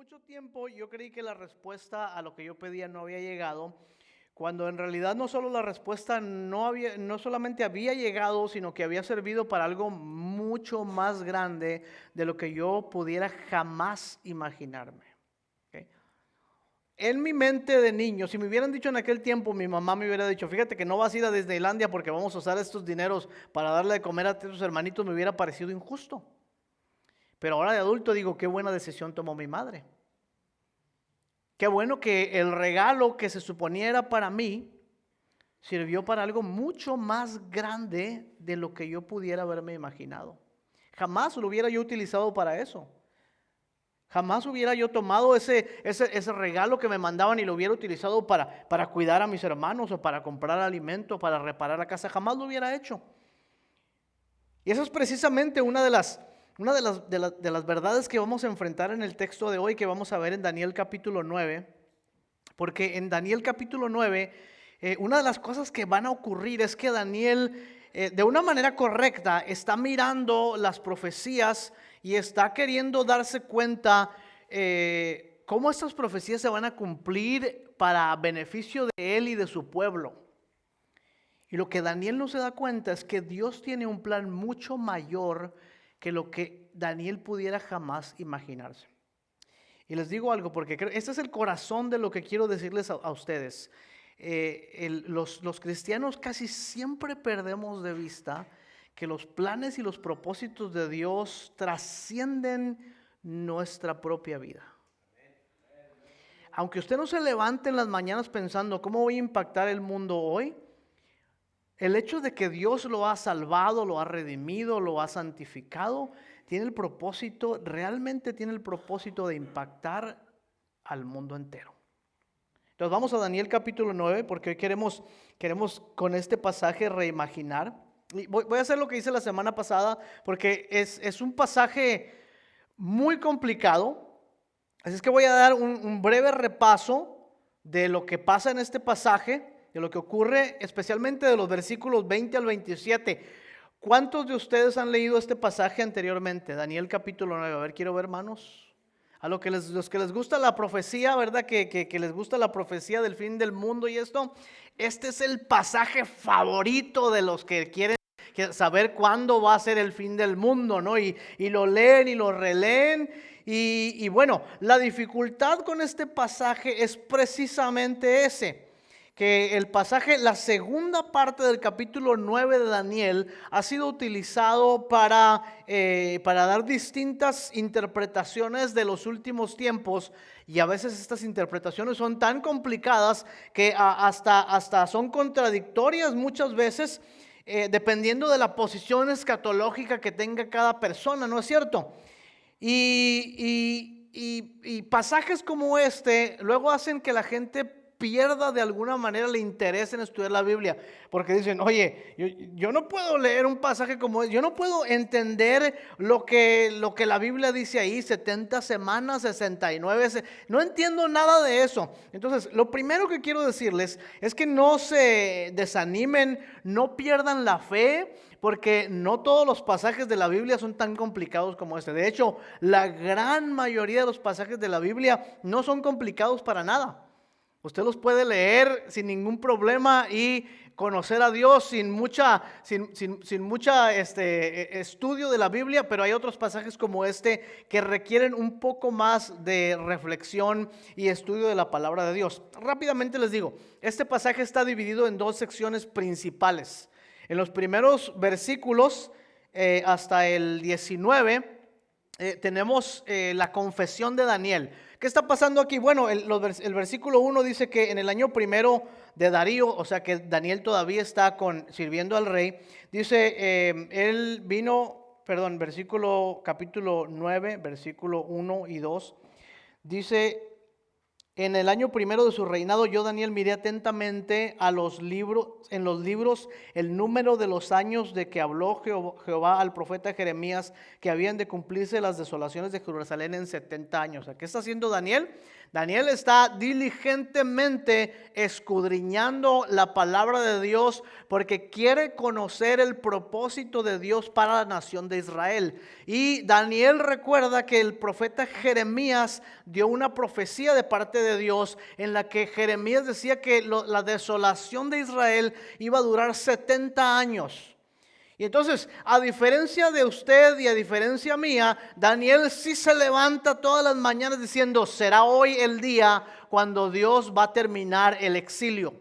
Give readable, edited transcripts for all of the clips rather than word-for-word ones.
mucho tiempo yo creí que la respuesta a lo que yo pedía no había llegado, cuando en realidad no solo la respuesta no solamente había llegado, sino que había servido para algo mucho más grande de lo que yo pudiera jamás imaginarme. ¿Ok? En mi mente de niño, si me hubieran dicho en aquel tiempo, mi mamá me hubiera dicho, fíjate que no vas a ir a Disneylandia porque vamos a usar estos dineros para darle de comer a tus hermanitos, me hubiera parecido injusto. Pero ahora de adulto digo, qué buena decisión tomó mi madre. Qué bueno que el regalo que se suponía era para mí sirvió para algo mucho más grande de lo que yo pudiera haberme imaginado. Jamás lo hubiera yo utilizado para eso. Jamás hubiera yo tomado ese regalo que me mandaban y lo hubiera utilizado para cuidar a mis hermanos o para comprar alimento, para reparar la casa. Jamás lo hubiera hecho. Y eso es precisamente una de las verdades que vamos a enfrentar en el texto de hoy, que vamos a ver en Daniel capítulo 9. Porque en Daniel capítulo 9, una de las cosas que van a ocurrir es que Daniel, de una manera correcta, está mirando las profecías y está queriendo darse cuenta cómo estas profecías se van a cumplir para beneficio de él y de su pueblo. Y lo que Daniel no se da cuenta es que Dios tiene un plan mucho mayor que lo que Daniel pudiera jamás imaginarse. Y les digo algo, porque este es el corazón de lo que quiero decirles a ustedes. Los cristianos casi siempre perdemos de vista que los planes y los propósitos de Dios trascienden nuestra propia vida. Aunque usted no se levante en las mañanas pensando cómo voy a impactar el mundo hoy, el hecho de que Dios lo ha salvado, lo ha redimido, lo ha santificado, realmente tiene el propósito de impactar al mundo entero. Entonces vamos a Daniel capítulo 9, porque hoy queremos con este pasaje reimaginar. Y voy a hacer lo que hice la semana pasada, porque es un pasaje muy complicado. Así es que voy a dar un breve repaso de lo que pasa en este pasaje, de lo que ocurre, especialmente de los versículos 20 al 27. ¿Cuántos de ustedes han leído este pasaje anteriormente? Daniel capítulo 9. A ver, quiero ver manos. A los que les gusta la profecía, ¿verdad? Que les gusta la profecía del fin del mundo y esto. Este es el pasaje favorito de los que quieren saber cuándo va a ser el fin del mundo, ¿no? Y lo leen y lo releen. Y bueno, la dificultad con este pasaje es precisamente ese. Que el pasaje, la segunda parte del capítulo 9 de Daniel ha sido utilizado para dar distintas interpretaciones de los últimos tiempos, y a veces estas interpretaciones son tan complicadas que hasta son contradictorias muchas veces, dependiendo de la posición escatológica que tenga cada persona, ¿no es cierto? Y pasajes como este luego hacen que la gente pierda de alguna manera el interés en estudiar la Biblia, porque dicen, oye, yo no puedo leer un pasaje como este, yo no puedo entender lo que la Biblia dice ahí, 70 semanas, 69, no entiendo nada de eso. Entonces, lo primero que quiero decirles es que no se desanimen, no pierdan la fe, porque no todos los pasajes de la Biblia son tan complicados como este. De hecho, la gran mayoría de los pasajes de la Biblia no son complicados para nada. Usted los puede leer sin ningún problema y conocer a Dios sin mucha estudio de la Biblia, pero hay otros pasajes como este que requieren un poco más de reflexión y estudio de la palabra de Dios. Rápidamente les digo, este pasaje está dividido en dos secciones principales. En los primeros versículos hasta el 19 tenemos la confesión de Daniel. ¿Qué está pasando aquí? Bueno, el versículo 1 dice que en el año primero de Darío, o sea que Daniel todavía está sirviendo al rey, dice, él vino, perdón, capítulo 9, versículo 1 y 2, dice, En el año primero de su reinado, yo, Daniel, miré atentamente a los libros, en los libros, el número de los años de que habló Jehová al profeta Jeremías, que habían de cumplirse las desolaciones de Jerusalén en 70 años. ¿Qué está haciendo Daniel? Daniel está diligentemente escudriñando la palabra de Dios porque quiere conocer el propósito de Dios para la nación de Israel. Y Daniel recuerda que el profeta Jeremías dio una profecía de parte de Dios en la que Jeremías decía que la desolación de Israel iba a durar 70 años. Y entonces, a diferencia de usted y a diferencia mía, Daniel sí se levanta todas las mañanas diciendo: será hoy el día cuando Dios va a terminar el exilio.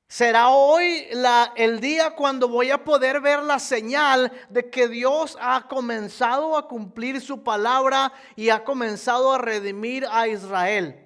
Será hoy el día cuando voy a poder ver la señal de que Dios ha comenzado a cumplir su palabra y ha comenzado a redimir a Israel.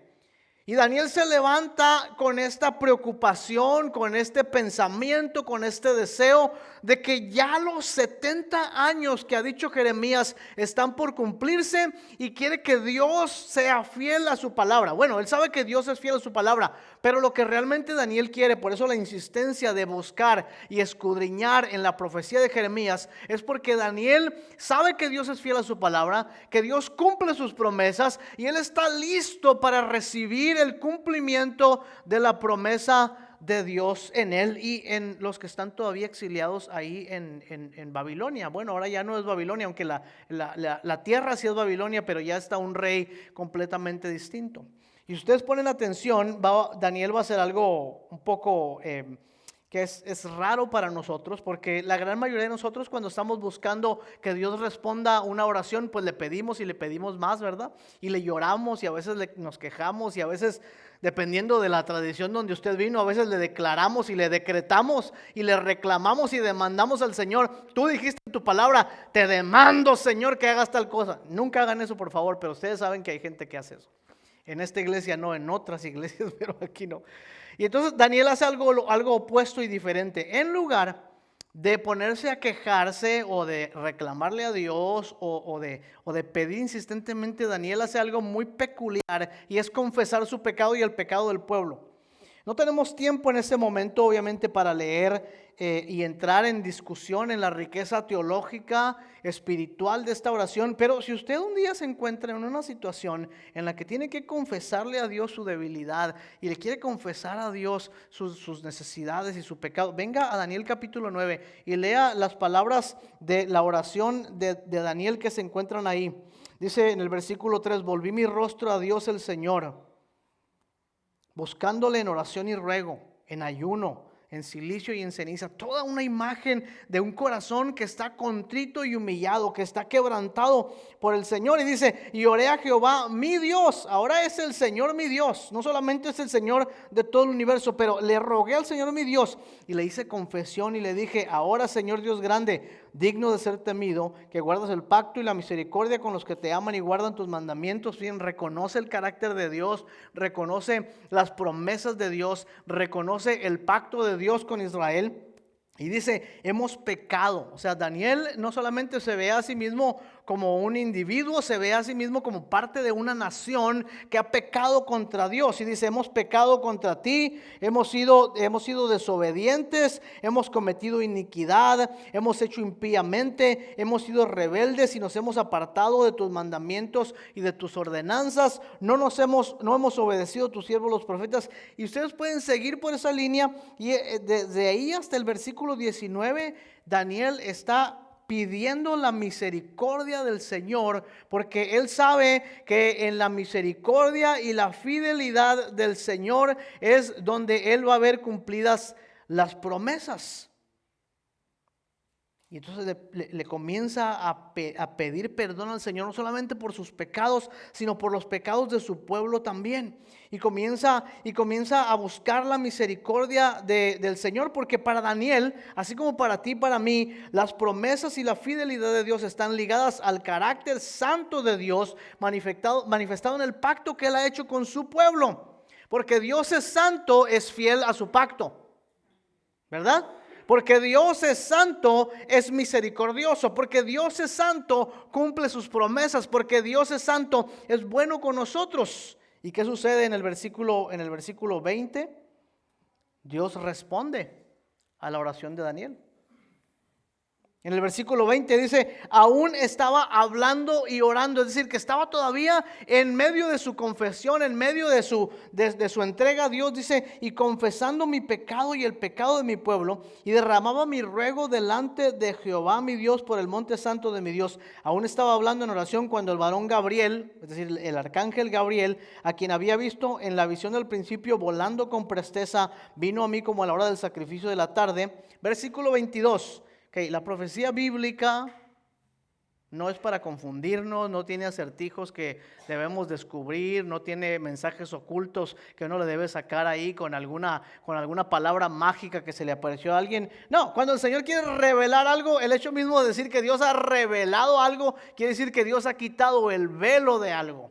Y Daniel se levanta con esta preocupación, con este pensamiento, con este deseo de que ya los 70 años que ha dicho Jeremías están por cumplirse y quiere que Dios sea fiel a su palabra. Bueno, él sabe que Dios es fiel a su palabra, pero lo que realmente Daniel quiere, por eso la insistencia de buscar y escudriñar en la profecía de Jeremías, es porque Daniel sabe que Dios es fiel a su palabra, que Dios cumple sus promesas y él está listo para recibir el cumplimiento de la promesa de Dios en él y en los que están todavía exiliados ahí en Babilonia. Bueno, ahora ya no es Babilonia, aunque la tierra sí es Babilonia, pero ya está un rey completamente distinto. Y si ustedes ponen atención, Daniel va a hacer algo un poco que es raro para nosotros, porque la gran mayoría de nosotros, cuando estamos buscando que Dios responda una oración, pues le pedimos y le pedimos más, ¿verdad? Y le lloramos y a veces nos quejamos y a veces, dependiendo de la tradición donde usted vino, a veces le declaramos y le decretamos y le reclamamos y demandamos al Señor. Tú dijiste en tu palabra: te demando, Señor, que hagas tal cosa. Nunca hagan eso, por favor, pero ustedes saben que hay gente que hace eso. En esta iglesia no, en otras iglesias, pero aquí no. Y entonces Daniel hace algo opuesto y diferente. En lugar de ponerse a quejarse o de reclamarle a Dios o de pedir insistentemente, Daniel hace algo muy peculiar y es confesar su pecado y el pecado del pueblo. No tenemos tiempo en este momento, obviamente, para leer y entrar en discusión en la riqueza teológica, espiritual de esta oración, pero si usted un día se encuentra en una situación en la que tiene que confesarle a Dios su debilidad y le quiere confesar a Dios sus necesidades y su pecado, venga a Daniel capítulo 9 y lea las palabras de la oración de Daniel que se encuentran ahí. Dice en el versículo 3: volví mi rostro a Dios el Señor, buscándole en oración y ruego, en ayuno, en silicio y en ceniza. Toda una imagen de un corazón que está contrito y humillado, que está quebrantado por el Señor. Y dice: y oré a Jehová mi Dios. Ahora es el Señor mi Dios, no solamente es el Señor de todo el universo, pero le rogué al Señor mi Dios y le hice confesión y le dije: ahora, Señor Dios grande, digno de ser temido, que guardas el pacto y la misericordia con los que te aman y guardan tus mandamientos. Bien, reconoce el carácter de Dios, reconoce las promesas de Dios, reconoce el pacto de Dios con Israel. Y dice: hemos pecado. O sea, Daniel no solamente se ve a sí mismo como un individuo, se ve a sí mismo como parte de una nación que ha pecado contra Dios. Y dice: hemos pecado contra ti, hemos sido desobedientes, hemos cometido iniquidad, hemos hecho impíamente, hemos sido rebeldes y nos hemos apartado de tus mandamientos y de tus ordenanzas. No hemos obedecido a tus siervos los profetas. Y ustedes pueden seguir por esa línea y desde ahí hasta el versículo 19, Daniel está pidiendo la misericordia del Señor, porque él sabe que en la misericordia y la fidelidad del Señor es donde él va a ver cumplidas las promesas. Y entonces le comienza a pedir perdón al Señor, no solamente por sus pecados, sino por los pecados de su pueblo también. Y comienza a buscar la misericordia del Señor, porque para Daniel, así como para ti y para mí, las promesas y la fidelidad de Dios están ligadas al carácter santo de Dios manifestado en el pacto que Él ha hecho con su pueblo. Porque Dios es santo, es fiel a su pacto, ¿verdad? Porque Dios es santo, es misericordioso. Porque Dios es santo, cumple sus promesas. Porque Dios es santo, es bueno con nosotros. ¿Y qué sucede en el versículo 20? Dios responde a la oración de Daniel. En el versículo 20 dice, aún estaba hablando y orando, es decir, que estaba todavía en medio de su confesión, en medio de su entrega a Dios, dice, y confesando mi pecado y el pecado de mi pueblo, y derramaba mi ruego delante de Jehová mi Dios por el monte santo de mi Dios. Aún estaba hablando en oración cuando el varón Gabriel, es decir, el arcángel Gabriel, a quien había visto en la visión del principio volando con presteza, vino a mí como a la hora del sacrificio de la tarde. Versículo 22. Okay, la profecía bíblica no es para confundirnos, no tiene acertijos que debemos descubrir, no tiene mensajes ocultos que uno le debe sacar ahí con alguna palabra mágica que se le apareció a alguien. No, cuando el Señor quiere revelar algo, el hecho mismo de decir que Dios ha revelado algo, quiere decir que Dios ha quitado el velo de algo.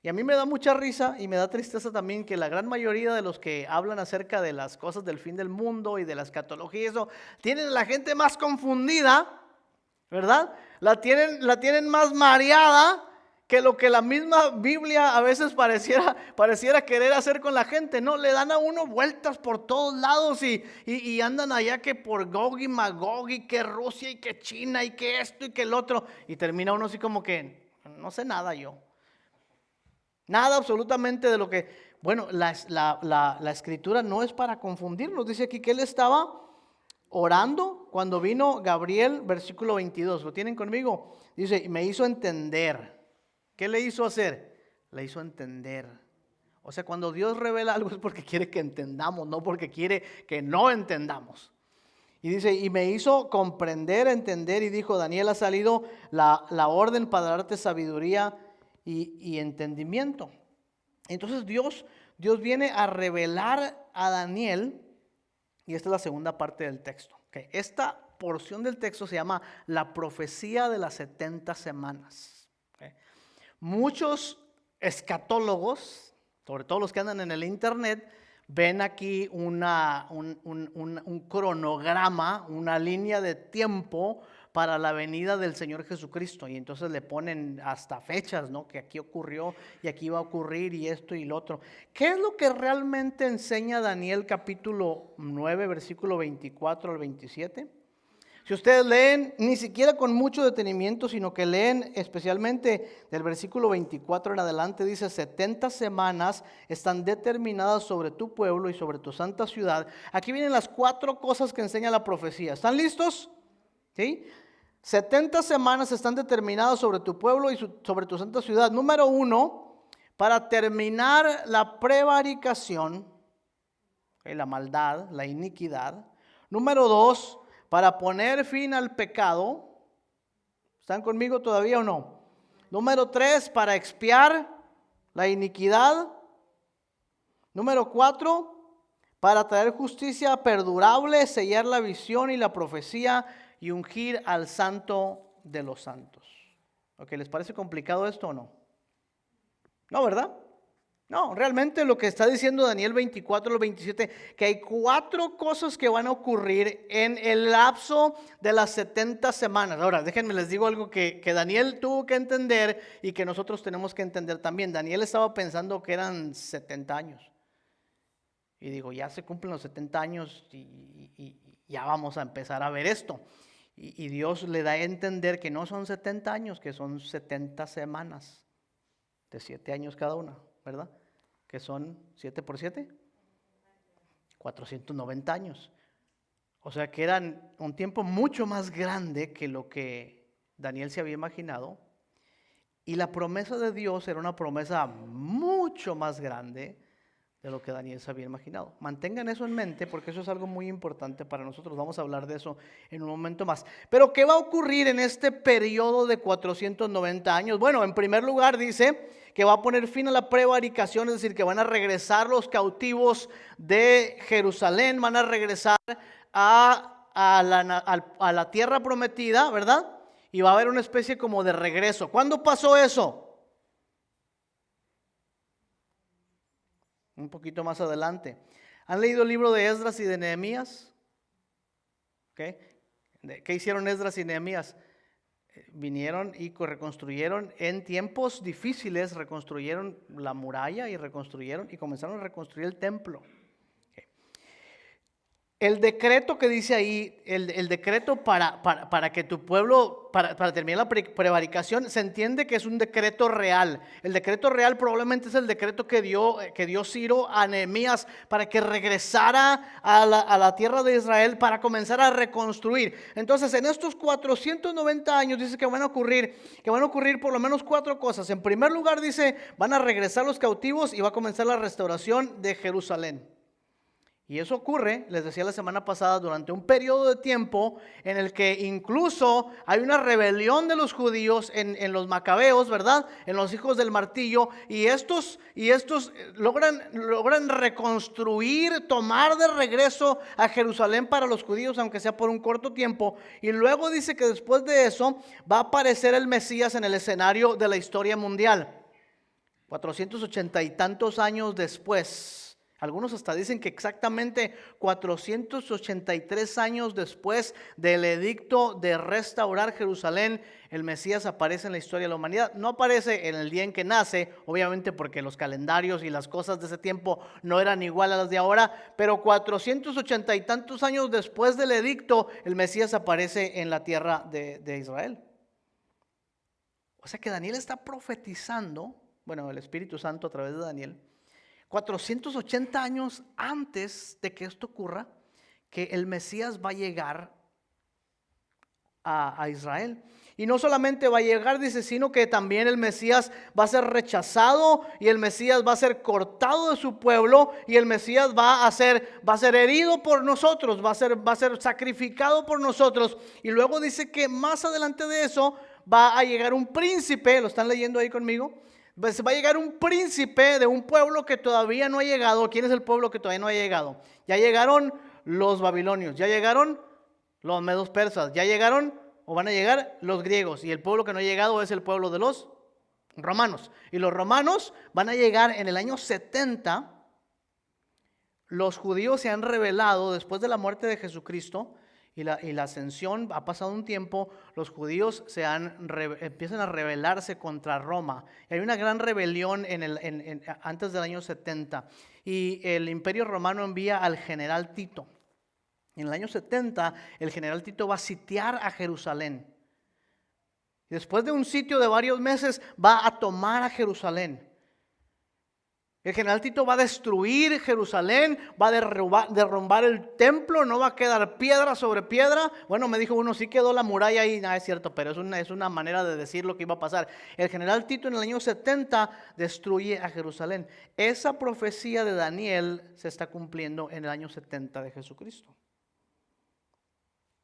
Y a mí me da mucha risa y me da tristeza también que la gran mayoría de los que hablan acerca de las cosas del fin del mundo y de la escatología y eso, tienen a la gente más confundida, ¿verdad? La tienen más mareada que lo que la misma Biblia a veces pareciera querer hacer con la gente. No, le dan a uno vueltas por todos lados y andan allá que por Gog y Magog y que Rusia y que China y que esto y que el otro. Y termina uno así como que no sé nada yo. Nada absolutamente de lo que, bueno, la escritura no es para confundirnos. Dice aquí que él estaba orando cuando vino Gabriel, versículo 22. ¿Lo tienen conmigo? Dice, y me hizo entender. ¿Qué le hizo hacer? Le hizo entender. O sea, cuando Dios revela algo es porque quiere que entendamos, no porque quiere que no entendamos. Y dice, y me hizo comprender, entender, y dijo, Daniel, ha salido la orden para darte sabiduría y entendimiento. Entonces Dios viene a revelar a Daniel, y esta es la segunda parte del texto. Okay. Esta porción del texto se llama la profecía de las 70 semanas. Okay. Muchos escatólogos, sobre todo los que andan en el internet, ven aquí un cronograma, una línea de tiempo para la venida del Señor Jesucristo, y entonces le ponen hasta fechas, ¿no? Que aquí ocurrió y aquí va a ocurrir y esto y lo otro. ¿Qué es lo que realmente enseña Daniel capítulo 9, versículo 24 al 27? Si ustedes leen, ni siquiera con mucho detenimiento, sino que leen especialmente del versículo 24 en adelante, dice, 70 semanas están determinadas sobre tu pueblo y sobre tu santa ciudad. Aquí vienen las 4 cosas que enseña la profecía. ¿Están listos? ¿Sí? 70 semanas están determinadas sobre tu pueblo y sobre tu santa ciudad. Número 1, para terminar la prevaricación, la maldad, la iniquidad. Número 2, para poner fin al pecado. ¿Están conmigo todavía o no? Número 3, para expiar la iniquidad. Número 4, para traer justicia perdurable, sellar la visión y la profecía y ungir al santo de los santos. ¿Ok? ¿Les parece complicado esto o no? No, ¿verdad? No, realmente lo que está diciendo Daniel 24 al 27, que hay 4 cosas que van a ocurrir en el lapso de las 70 semanas. Ahora, déjenme les digo algo que Daniel tuvo que entender y que nosotros tenemos que entender también. Daniel estaba pensando que eran 70 años. Y digo, ya se cumplen los 70 años y ya vamos a empezar a ver esto. Y Dios le da a entender que no son 70 años, que son 70 semanas de 7 años cada una, ¿verdad? Que son 7 por 7, 490 años. O sea que eran un tiempo mucho más grande que lo que Daniel se había imaginado. Y la promesa de Dios era una promesa mucho más grande de lo que Daniel se había imaginado. Mantengan eso en mente porque eso es algo muy importante para nosotros. Vamos a hablar de eso en un momento más. Pero ¿qué va a ocurrir en este periodo de 490 años? Bueno, en primer lugar dice que va a poner fin a la prevaricación, es decir, que van a regresar los cautivos de Jerusalén, van a regresar a la tierra prometida, ¿verdad? Y va a haber una especie como de regreso. ¿Cuándo pasó eso? Un poquito más adelante. ¿Han leído el libro de Esdras y de Nehemías? ¿Qué hicieron Esdras y Nehemías? vinieron y reconstruyeron en tiempos difíciles, reconstruyeron la muralla y comenzaron a reconstruir el templo. El decreto que dice ahí, el decreto para que tu pueblo, para terminar la prevaricación, se entiende que es un decreto real. El decreto real probablemente es el decreto que dio Ciro a Nehemías para que regresara a la tierra de Israel para comenzar a reconstruir. Entonces, en estos 490 años dice que van a ocurrir por lo menos 4 cosas. En primer lugar dice, van a regresar los cautivos y va a comenzar la restauración de Jerusalén. Y eso ocurre, les decía la semana pasada, durante un periodo de tiempo en el que incluso hay una rebelión de los judíos en los macabeos, ¿verdad? En los hijos del martillo, y estos logran reconstruir, tomar de regreso a Jerusalén para los judíos, aunque sea por un corto tiempo. Y luego dice que después de eso va a aparecer el Mesías en el escenario de la historia mundial. 480 y tantos años después. Algunos hasta dicen que exactamente 483 años después del edicto de restaurar Jerusalén, el Mesías aparece en la historia de la humanidad. No aparece en el día en que nace, obviamente porque los calendarios y las cosas de ese tiempo no eran igual a las de ahora, pero 480 y tantos años después del edicto, el Mesías aparece en la tierra de Israel. O sea que Daniel está profetizando, bueno, el Espíritu Santo a través de Daniel, 480 años antes de que esto ocurra, que el Mesías va a llegar a Israel. Y no solamente va a llegar, dice, sino que también el Mesías va a ser rechazado y el Mesías va a ser cortado de su pueblo y el Mesías va a ser herido por nosotros, va a ser sacrificado por nosotros. Y luego dice que más adelante de eso va a llegar un príncipe, ¿lo están leyendo ahí conmigo? Pues va a llegar un príncipe de un pueblo que todavía no ha llegado. ¿Quién es el pueblo que todavía no ha llegado? Ya llegaron los babilonios, ya llegaron los medos persas, ya llegaron o van a llegar los griegos. Y el pueblo que no ha llegado es el pueblo de los romanos. Y los romanos van a llegar en el año 70. Los judíos se han rebelado después de la muerte de Jesucristo. Y la ascensión, ha pasado un tiempo, los judíos empiezan a rebelarse contra Roma. Y hay una gran rebelión antes del año 70. Y el Imperio Romano envía al general Tito. En el año 70, el general Tito va a sitiar a Jerusalén. Y después de un sitio de varios meses, va a tomar a Jerusalén. El general Tito va a destruir Jerusalén, va a derrumbar el templo, no va a quedar piedra sobre piedra. Bueno, me dijo uno, sí quedó la muralla ahí. No, es cierto, pero es una manera de decir lo que iba a pasar. El general Tito en el año 70 destruye a Jerusalén. Esa profecía de Daniel se está cumpliendo en el año 70 de Jesucristo.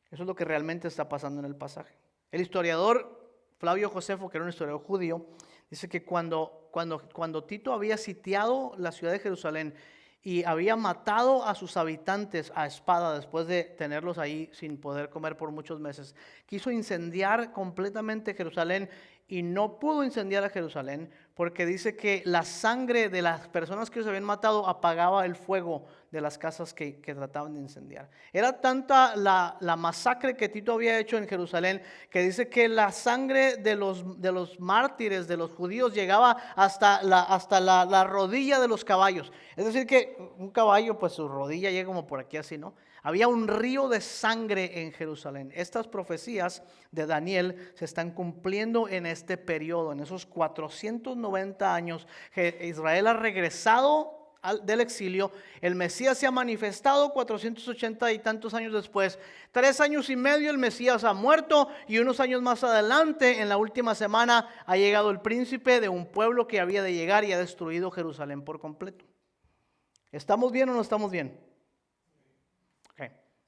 Eso es lo que realmente está pasando en el pasaje. El historiador Flavio Josefo, que era un historiador judío, dice que cuando Tito había sitiado la ciudad de Jerusalén y había matado a sus habitantes a espada después de tenerlos ahí sin poder comer por muchos meses, quiso incendiar completamente Jerusalén y no pudo incendiar a Jerusalén porque dice que la sangre de las personas que ellos habían matado apagaba el fuego de las casas que trataban de incendiar. Era tanta la masacre que Tito había hecho en Jerusalén que dice que la sangre de los mártires, de los judíos, llegaba hasta la rodilla de los caballos. Es decir que un caballo, pues su rodilla llega como por aquí así, ¿no? Había un río de sangre en Jerusalén. Estas profecías de Daniel se están cumpliendo en este periodo, en esos 490 años que Israel ha regresado del exilio. El Mesías se ha manifestado 480 y tantos años después. 3 años y medio el Mesías ha muerto y unos años más adelante, en la última semana, ha llegado el príncipe de un pueblo que había de llegar y ha destruido Jerusalén por completo. ¿Estamos bien o no estamos bien?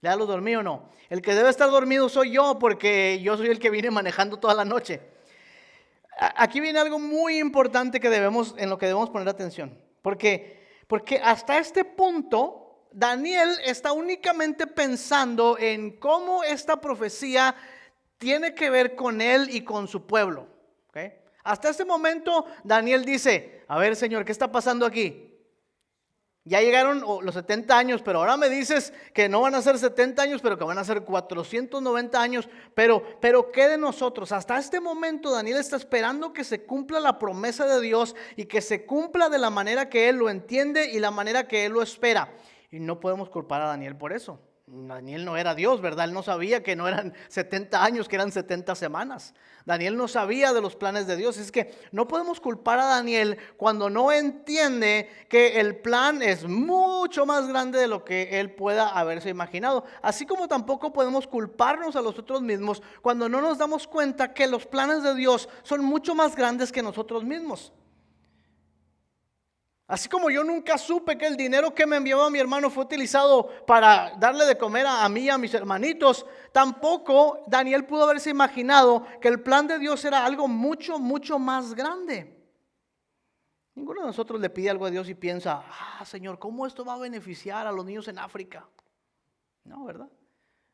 ¿Ya lo dormí o no? El que debe estar dormido soy yo, porque yo soy el que viene manejando toda la noche. Aquí viene algo muy importante en lo que debemos poner atención. Porque hasta este punto, Daniel está únicamente pensando en cómo esta profecía tiene que ver con él y con su pueblo. ¿Okay? Hasta este momento, Daniel dice, a ver, Señor, ¿qué está pasando aquí? Ya llegaron los 70 años, pero ahora me dices que no van a ser 70 años, pero que van a ser 490 años. Pero ¿qué de nosotros? Hasta este momento Daniel está esperando que se cumpla la promesa de Dios y que se cumpla de la manera que él lo entiende y la manera que él lo espera. Y no podemos culpar a Daniel por eso. Daniel no era Dios, ¿verdad? Él no sabía que no eran 70 años, que eran 70 semanas. Daniel no sabía de los planes de Dios. Es que no podemos culpar a Daniel cuando no entiende que el plan es mucho más grande de lo que él pueda haberse imaginado. Así como tampoco podemos culparnos a nosotros mismos cuando no nos damos cuenta que los planes de Dios son mucho más grandes que nosotros mismos. Así como yo nunca supe que el dinero que me enviaba mi hermano fue utilizado para darle de comer a mí y a mis hermanitos, tampoco Daniel pudo haberse imaginado que el plan de Dios era algo mucho, mucho más grande. Ninguno de nosotros le pide algo a Dios y piensa, Señor, ¿cómo esto va a beneficiar a los niños en África? No, ¿verdad?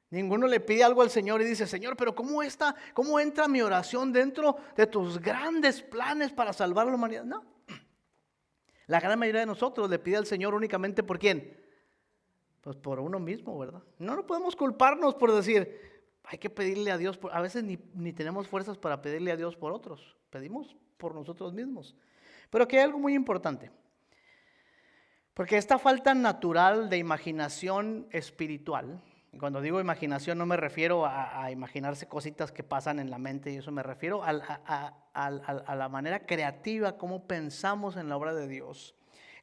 Ninguno le pide algo al Señor y dice, Señor, pero ¿cómo entra mi oración dentro de tus grandes planes para salvar a la humanidad? No. La gran mayoría de nosotros le pide al Señor únicamente ¿por quién? Pues por uno mismo, ¿verdad? No podemos culparnos por decir, hay que pedirle a Dios. A veces ni tenemos fuerzas para pedirle a Dios por otros. Pedimos por nosotros mismos. Pero aquí hay algo muy importante. Porque esta falta natural de imaginación espiritual, y cuando digo imaginación no me refiero a imaginarse cositas que pasan en la mente, y eso me refiero a la manera creativa como pensamos en la obra de Dios.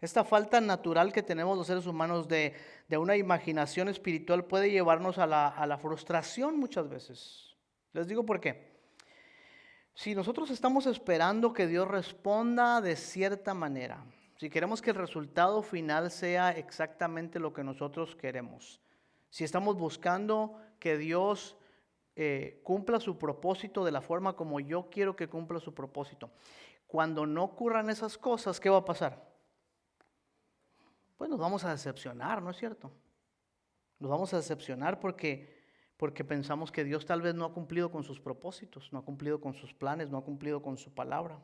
Esta falta natural que tenemos los seres humanos de una imaginación espiritual puede llevarnos a la frustración muchas veces. Les digo por qué. Si nosotros estamos esperando que Dios responda de cierta manera, si queremos que el resultado final sea exactamente lo que nosotros queremos, si estamos buscando que Dios cumpla su propósito de la forma como yo quiero que cumpla su propósito, cuando no ocurran esas cosas, ¿qué va a pasar? Pues nos vamos a decepcionar, ¿no es cierto? Nos vamos a decepcionar porque pensamos que Dios tal vez no ha cumplido con sus propósitos, no ha cumplido con sus planes, no ha cumplido con su palabra.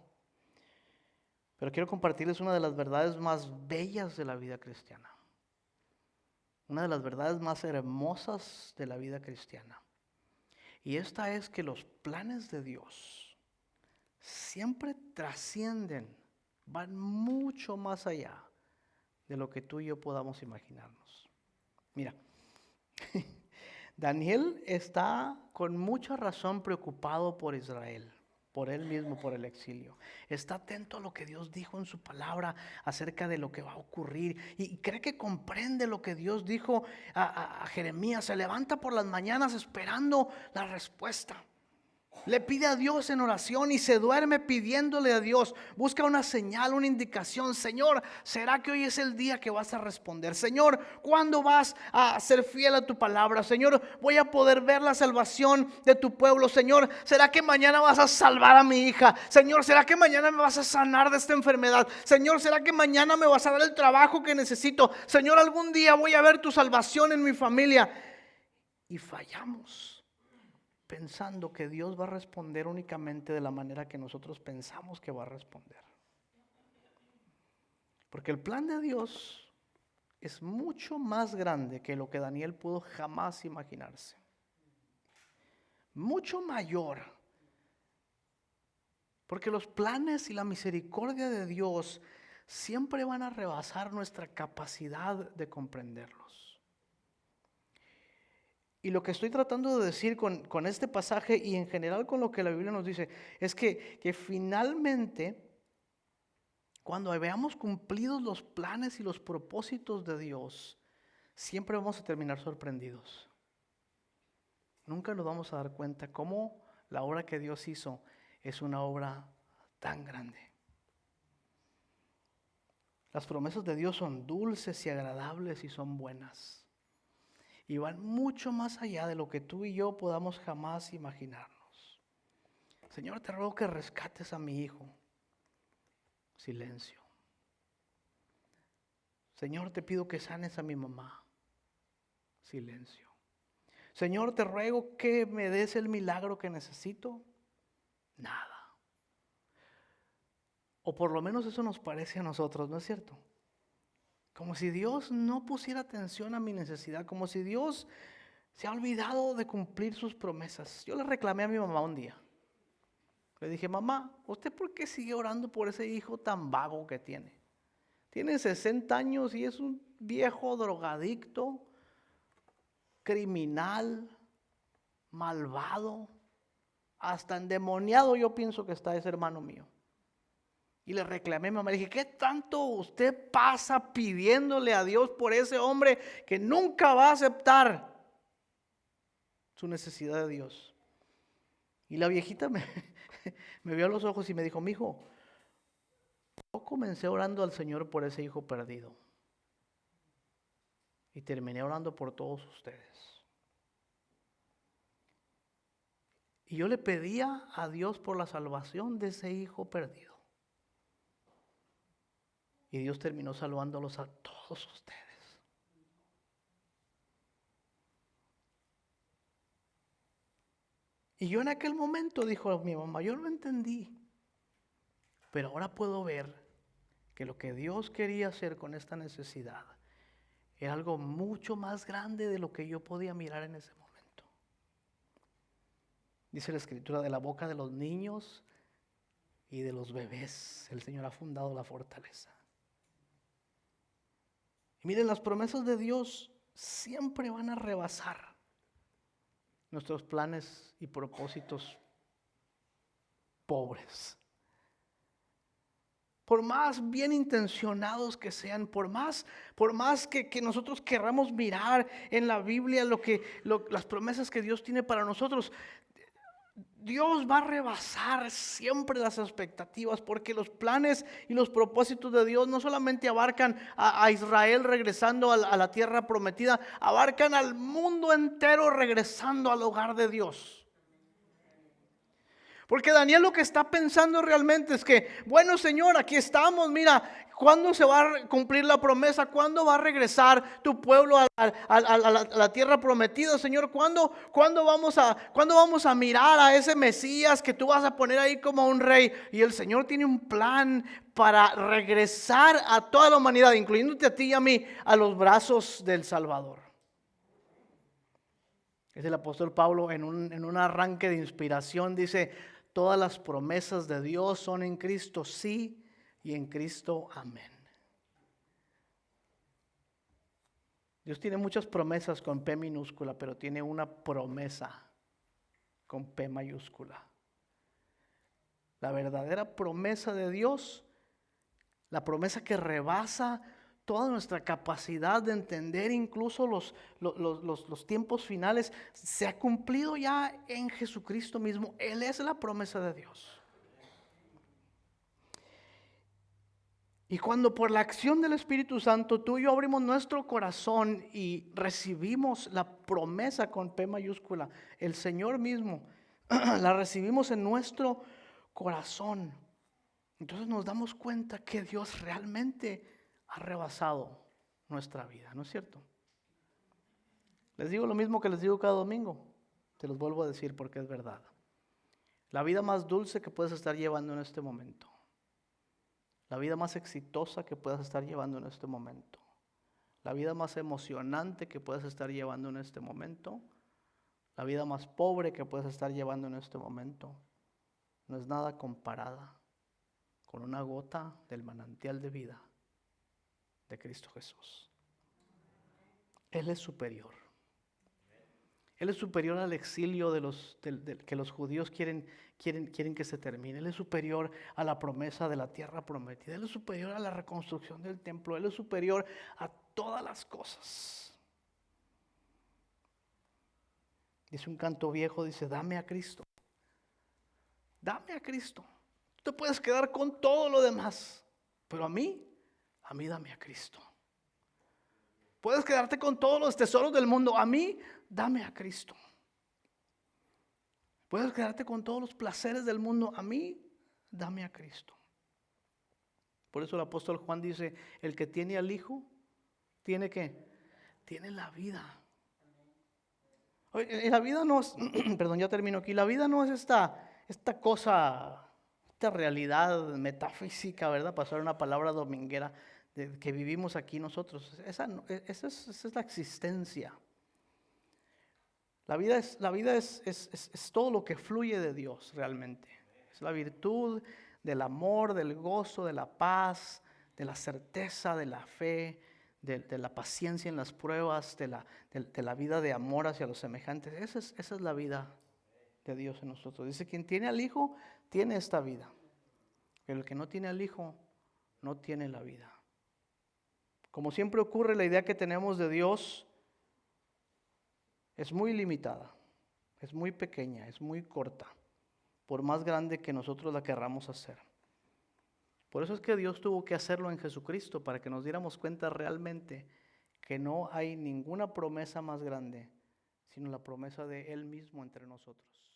Pero quiero compartirles una de las verdades más bellas de la vida cristiana. Una de las verdades más hermosas de la vida cristiana. Y esta es que los planes de Dios siempre trascienden, van mucho más allá de lo que tú y yo podamos imaginarnos. Mira, Daniel está con mucha razón preocupado por Israel, por él mismo, por el exilio. Está atento a lo que Dios dijo en su palabra acerca de lo que va a ocurrir. Y cree que comprende lo que Dios dijo a Jeremías. Se levanta por las mañanas esperando la respuesta. Le pide a Dios en oración y se duerme pidiéndole a Dios. Busca una señal, una indicación. Señor, ¿será que hoy es el día que vas a responder? Señor, ¿cuándo vas a ser fiel a tu palabra? Señor, voy a poder ver la salvación de tu pueblo. Señor, ¿será que mañana vas a salvar a mi hija? Señor, ¿será que mañana me vas a sanar de esta enfermedad? Señor, ¿será que mañana me vas a dar el trabajo que necesito? Señor, algún día voy a ver tu salvación en mi familia. Y fallamos, pensando que Dios va a responder únicamente de la manera que nosotros pensamos que va a responder. Porque el plan de Dios es mucho más grande que lo que Daniel pudo jamás imaginarse. Mucho mayor. Porque los planes y la misericordia de Dios siempre van a rebasar nuestra capacidad de comprenderlos. Y lo que estoy tratando de decir con este pasaje y en general con lo que la Biblia nos dice es que finalmente, cuando veamos cumplidos los planes y los propósitos de Dios, siempre vamos a terminar sorprendidos. Nunca nos vamos a dar cuenta cómo la obra que Dios hizo es una obra tan grande. Las promesas de Dios son dulces y agradables y son buenas. Y van mucho más allá de lo que tú y yo podamos jamás imaginarnos. Señor, te ruego que rescates a mi hijo. Silencio. Señor, te pido que sanes a mi mamá. Silencio. Señor, te ruego que me des el milagro que necesito. Nada. O por lo menos eso nos parece a nosotros, ¿no es cierto? Como si Dios no pusiera atención a mi necesidad, como si Dios se ha olvidado de cumplir sus promesas. Yo le reclamé a mi mamá un día. Le dije, mamá, ¿usted por qué sigue orando por ese hijo tan vago que tiene? Tiene 60 años y es un viejo drogadicto, criminal, malvado, hasta endemoniado yo pienso que está ese hermano mío. Y le reclamé a mi mamá, le dije, ¿qué tanto usted pasa pidiéndole a Dios por ese hombre que nunca va a aceptar su necesidad de Dios? Y la viejita me vio a los ojos y me dijo, mijo, yo comencé orando al Señor por ese hijo perdido. Y terminé orando por todos ustedes. Y yo le pedía a Dios por la salvación de ese hijo perdido. Y Dios terminó salvándolos a todos ustedes. Y yo en aquel momento, dijo mi mamá, yo lo entendí. Pero ahora puedo ver que lo que Dios quería hacer con esta necesidad era algo mucho más grande de lo que yo podía mirar en ese momento. Dice la Escritura, de la boca de los niños y de los bebés el Señor ha fundado la fortaleza. Y miren, las promesas de Dios siempre van a rebasar nuestros planes y propósitos pobres. Por más bien intencionados que sean, por más que nosotros querramos mirar en la Biblia las promesas que Dios tiene para nosotros, Dios va a rebasar siempre las expectativas, porque los planes y los propósitos de Dios no solamente abarcan a Israel regresando a la tierra prometida, abarcan al mundo entero regresando al hogar de Dios. Porque Daniel lo que está pensando realmente es que, bueno, Señor, aquí estamos, mira, ¿cuándo se va a cumplir la promesa? ¿Cuándo va a regresar tu pueblo a la tierra prometida, Señor? ¿Cuándo vamos a mirar a ese Mesías que tú vas a poner ahí como un rey? Y el Señor tiene un plan para regresar a toda la humanidad, incluyéndote a ti y a mí, a los brazos del Salvador. Es el apóstol Pablo en un arranque de inspiración, dice: todas las promesas de Dios son en Cristo sí y en Cristo amén. Dios tiene muchas promesas con P minúscula, pero tiene una promesa con P mayúscula. La verdadera promesa de Dios, la promesa que rebasa toda nuestra capacidad de entender incluso los tiempos finales, se ha cumplido ya en Jesucristo mismo. Él es la promesa de Dios. Y cuando por la acción del Espíritu Santo tú y yo abrimos nuestro corazón y recibimos la promesa con P mayúscula, el Señor mismo, la recibimos en nuestro corazón. Entonces nos damos cuenta que Dios realmente ha rebasado nuestra vida, ¿no es cierto? Les digo lo mismo que les digo cada domingo, te los vuelvo a decir porque es verdad. La vida más dulce que puedes estar llevando en este momento, la vida más exitosa que puedas estar llevando en este momento, la vida más emocionante que puedas estar llevando en este momento, la vida más pobre que puedas estar llevando en este momento, no es nada comparada con una gota del manantial de vida de Cristo Jesús. Él es superior. Él es superior al exilio que los judíos quieren que se termine. Él es superior a la promesa de la tierra prometida. Él es superior a la reconstrucción del templo. Él es superior a todas las cosas. Dice un canto viejo, dice: dame a Cristo. Dame a Cristo. Tú te puedes quedar con todo lo demás, pero a mí dame a Cristo. Puedes quedarte con todos los tesoros del mundo, a mí dame a Cristo. Puedes quedarte con todos los placeres del mundo, a mí dame a Cristo. Por eso el apóstol Juan dice: el que tiene al Hijo, ¿tiene qué? Tiene la vida. Oye, la vida no es, perdón, ya termino aquí. La vida no es esta cosa, esta realidad metafísica, ¿verdad? Pasar una palabra dominguera. que vivimos aquí nosotros. Esa es la existencia. La vida es todo lo que fluye de Dios realmente. Es la virtud del amor, del gozo, de la paz, de la certeza, de la fe, de la paciencia en las pruebas, de la vida de amor hacia los semejantes. Esa es la vida de Dios en nosotros. Dice, quien tiene al Hijo, tiene esta vida. Pero el que no tiene al Hijo, no tiene la vida. Como siempre ocurre, la idea que tenemos de Dios es muy limitada, es muy pequeña, es muy corta, por más grande que nosotros la querramos hacer. Por eso es que Dios tuvo que hacerlo en Jesucristo, para que nos diéramos cuenta realmente que no hay ninguna promesa más grande, sino la promesa de Él mismo entre nosotros.